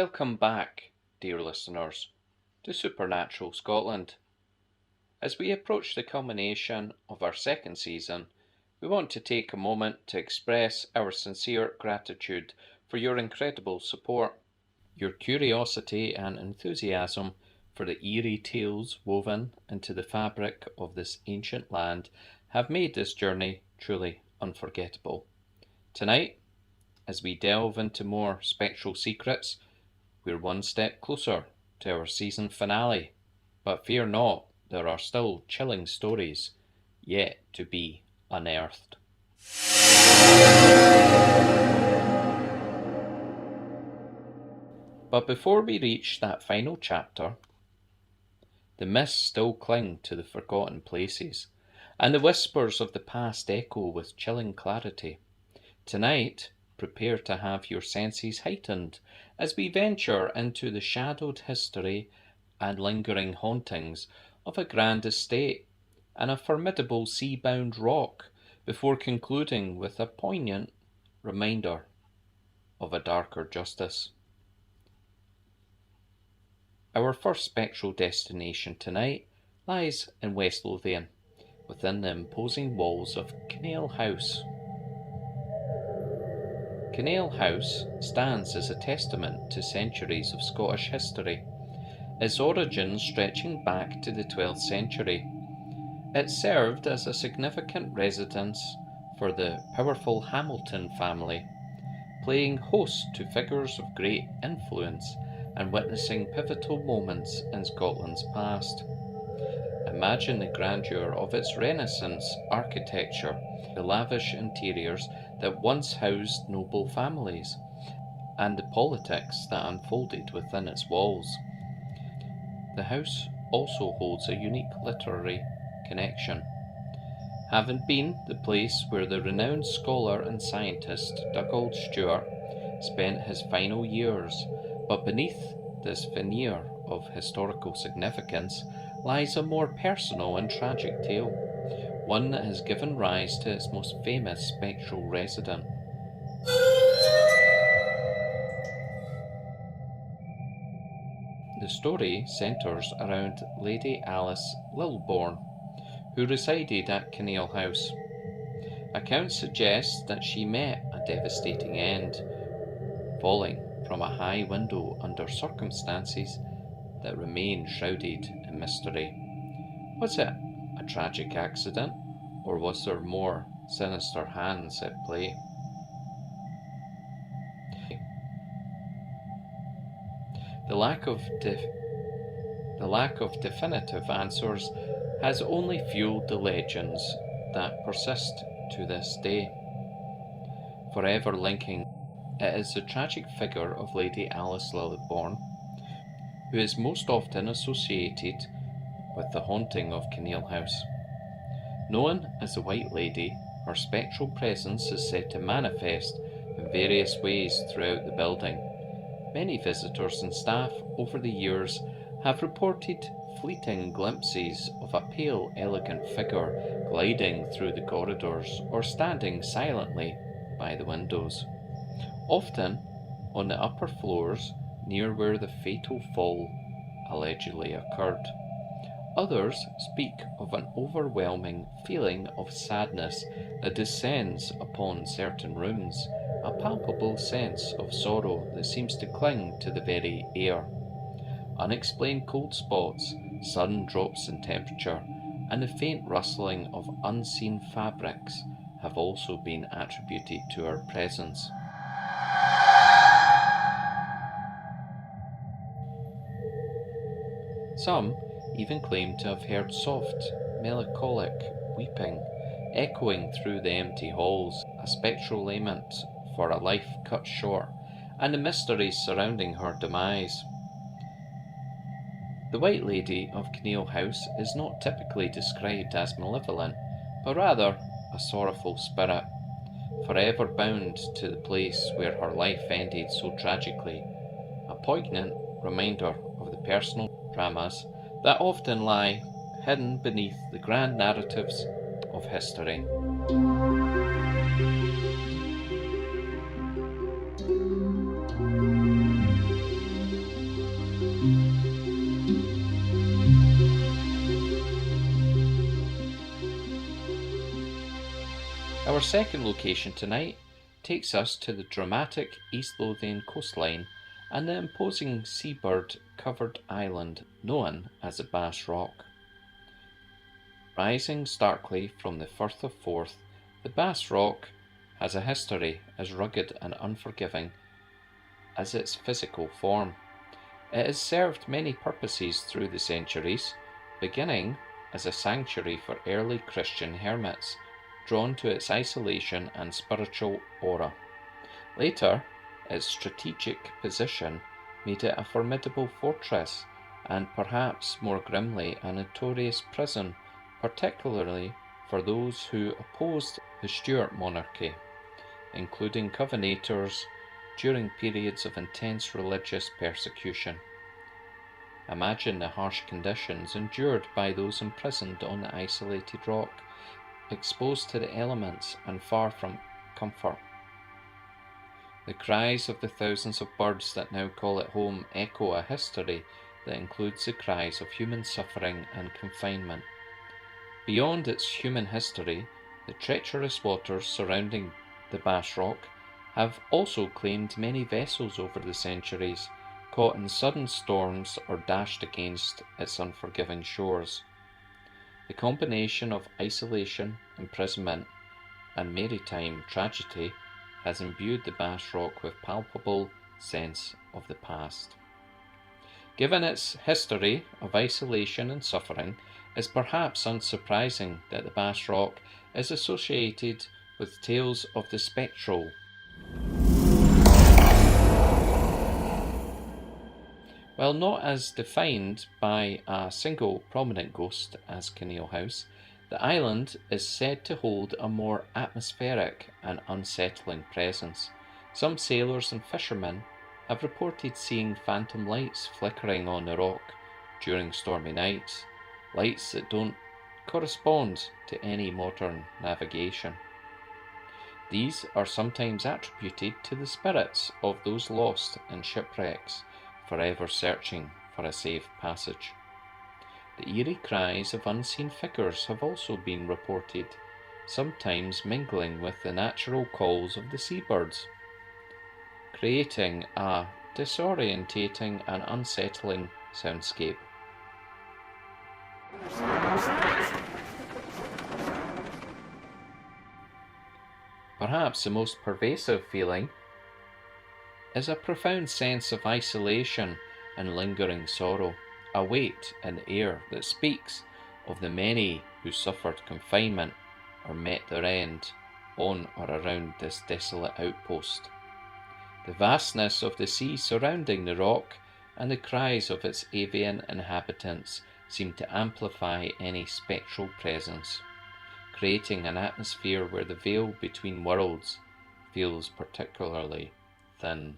Welcome back, dear listeners, to Supernatural Scotland. As we approach the culmination of our second season, we want to take a moment to express our sincere gratitude for your incredible support. Your curiosity and enthusiasm for the eerie tales woven into the fabric of this ancient land have made this journey truly unforgettable. Tonight, as we delve into more spectral secrets, we're one step closer to our season finale. But fear not, there are still chilling stories yet to be unearthed. But before we reach that final chapter, the mists still cling to the forgotten places, and the whispers of the past echo with chilling clarity. Tonight, prepare to have your senses heightened as we venture into the shadowed history and lingering hauntings of a grand estate and a formidable sea-bound rock, before concluding with a poignant reminder of a darker justice. Our first spectral destination tonight lies in West Lothian, within the imposing walls of Kinneil House. Kinneil House stands as a testament to centuries of Scottish history, its origins stretching back to the 12th century. It served as a significant residence for the powerful Hamilton family, playing host to figures of great influence and witnessing pivotal moments in Scotland's past. Imagine the grandeur of its Renaissance architecture, the lavish interiors that once housed noble families, and the politics that unfolded within its walls. The house also holds a unique literary connection, having been the place where the renowned scholar and scientist Dugald Stewart spent his final years. But beneath this veneer of historical significance lies a more personal and tragic tale, one that has given rise to its most famous spectral resident. The story centres around Lady Alice Lilbourne, who resided at Kinneil House. Accounts suggest that she met a devastating end, falling from a high window under circumstances that remain shrouded in mystery. Was it a tragic accident, or was there more sinister hands at play? The lack of definitive answers has only fueled the legends that persist to this day, forever linking. It is the tragic figure of Lady Alice Lilbourne who is most often associated with the haunting of Kinneil House. Known as the White Lady, her spectral presence is said to manifest in various ways throughout the building. Many visitors and staff over the years have reported fleeting glimpses of a pale, elegant figure gliding through the corridors or standing silently by the windows, often on the upper floors near where the fatal fall allegedly occurred. Others speak of an overwhelming feeling of sadness that descends upon certain rooms, a palpable sense of sorrow that seems to cling to the very air. Unexplained cold spots, sudden drops in temperature, and the faint rustling of unseen fabrics have also been attributed to her presence. Some even claim to have heard soft, melancholic weeping echoing through the empty halls, a spectral lament for a life cut short and the mysteries surrounding her demise. The White Lady of Kinneil House is not typically described as malevolent, but rather a sorrowful spirit, forever bound to the place where her life ended so tragically, a poignant reminder of the personal dramas that often lie hidden beneath the grand narratives of history. Our second location tonight takes us to the dramatic East Lothian coastline and the imposing seabird-covered island known as the Bass Rock. Rising starkly from the Firth of Forth, the Bass Rock has a history as rugged and unforgiving as its physical form. It has served many purposes through the centuries, beginning as a sanctuary for early Christian hermits, drawn to its isolation and spiritual aura. Later, its strategic position made it a formidable fortress, and perhaps more grimly a notorious prison, particularly for those who opposed the Stuart monarchy, including Covenanters during periods of intense religious persecution. Imagine the harsh conditions endured by those imprisoned on the isolated rock, exposed to the elements and far from comfort. The cries of the thousands of birds that now call it home echo a history that includes the cries of human suffering and confinement. Beyond its human history, the treacherous waters surrounding the Bass Rock have also claimed many vessels over the centuries, caught in sudden storms or dashed against its unforgiving shores. The combination of isolation, imprisonment, and maritime tragedy has imbued the Bass Rock with palpable sense of the past. Given its history of isolation and suffering, it's perhaps unsurprising that the Bass Rock is associated with tales of the spectral. While not as defined by a single prominent ghost as Kinneil House, the island is said to hold a more atmospheric and unsettling presence. Some sailors and fishermen have reported seeing phantom lights flickering on the rock during stormy nights, lights that don't correspond to any modern navigation. These are sometimes attributed to the spirits of those lost in shipwrecks, forever searching for a safe passage. The eerie cries of unseen figures have also been reported, sometimes mingling with the natural calls of the seabirds, creating a disorientating and unsettling soundscape. Perhaps the most pervasive feeling is a profound sense of isolation and lingering sorrow, a weight in the air that speaks of the many who suffered confinement or met their end on or around this desolate outpost. The vastness of the sea surrounding the rock and the cries of its avian inhabitants seem to amplify any spectral presence, creating an atmosphere where the veil between worlds feels particularly thin.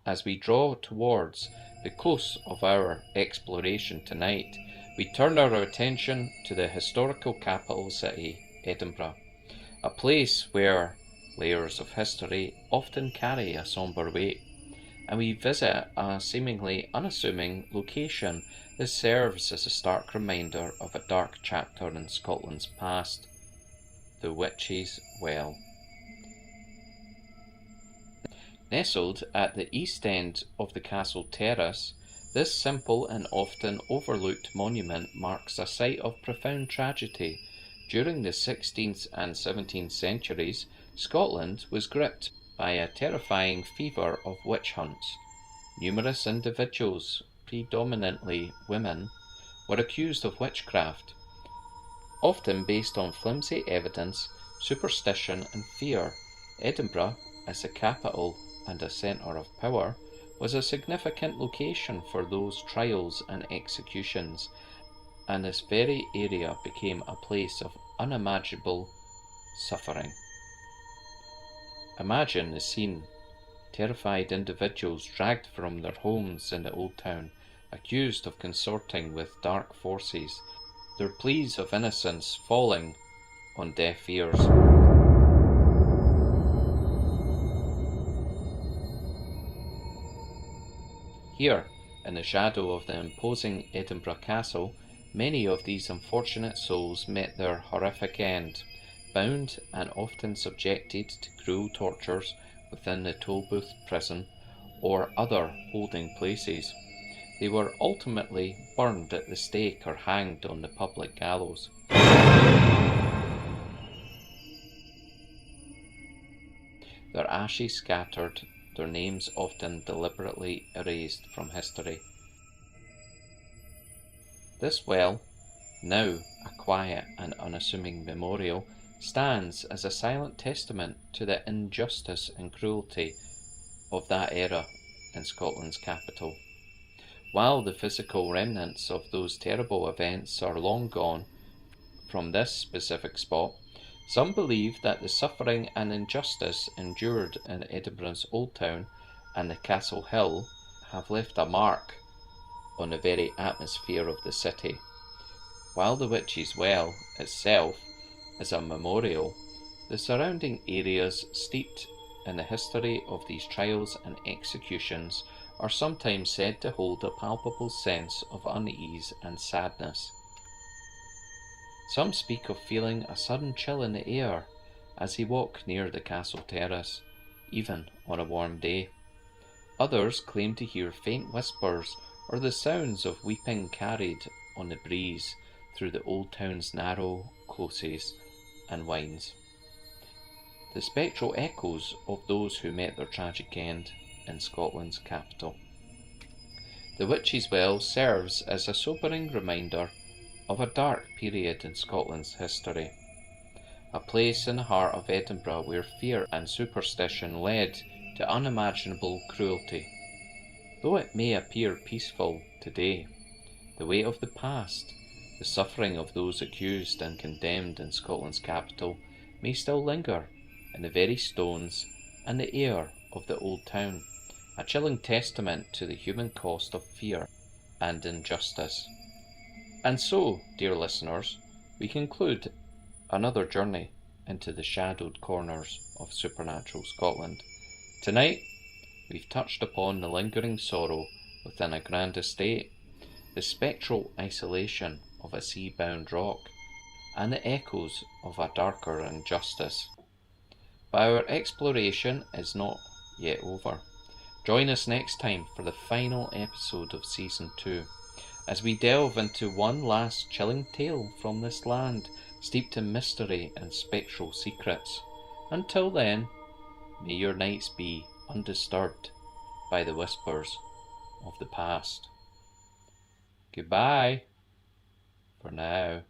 As we draw towards the close of our exploration tonight, we turn our attention to the historical capital city, Edinburgh, a place where layers of history often carry a sombre weight, and we visit a seemingly unassuming location that serves as a stark reminder of a dark chapter in Scotland's past, the Witch's Well. Nestled at the east end of the castle terrace, this simple and often overlooked monument marks a site of profound tragedy. During the 16th and 17th centuries, Scotland was gripped by a terrifying fever of witch hunts. Numerous individuals, predominantly women, were accused of witchcraft, often based on flimsy evidence, superstition and fear. Edinburgh, as a capital and a centre of power, was a significant location for those trials and executions, and this very area became a place of unimaginable suffering. Imagine the scene: terrified individuals dragged from their homes in the Old Town, accused of consorting with dark forces, their pleas of innocence falling on deaf ears. Here, in the shadow of the imposing Edinburgh Castle, Many of these unfortunate souls met their horrific end, bound and often subjected to cruel tortures within the Tolbooth prison or other holding places. They were ultimately burned at the stake or hanged on the public gallows. Their ashes scattered, their names often deliberately erased from history. This well, now a quiet and unassuming memorial, stands as a silent testament to the injustice and cruelty of that era in Scotland's capital. While the physical remnants of those terrible events are long gone from this specific spot, some believe that the suffering and injustice endured in Edinburgh's Old Town and the Castle Hill have left a mark on the very atmosphere of the city. While the Witch's Well itself is a memorial, the surrounding areas steeped in the history of these trials and executions are sometimes said to hold a palpable sense of unease and sadness. Some speak of feeling a sudden chill in the air as they walk near the castle terrace, even on a warm day. Others claim to hear faint whispers or the sounds of weeping carried on the breeze through the old town's narrow closes and wynds, the spectral echoes of those who met their tragic end in Scotland's capital. The Witch's Well serves as a sobering reminder of a dark period in Scotland's history, a place in the heart of Edinburgh where fear and superstition led to unimaginable cruelty. Though it may appear peaceful today, the weight of the past, the suffering of those accused and condemned in Scotland's capital, may still linger in the very stones and the air of the old town, a chilling testament to the human cost of fear and injustice. And so, dear listeners, we conclude another journey into the shadowed corners of supernatural Scotland. Tonight, we've touched upon the lingering sorrow within a grand estate, the spectral isolation of a sea-bound rock, and the echoes of a darker injustice. But our exploration is not yet over. Join us next time for the final episode of Season 2, as we delve into one last chilling tale from this land, steeped in mystery and spectral secrets. Until then, may your nights be undisturbed by the whispers of the past. Goodbye for now.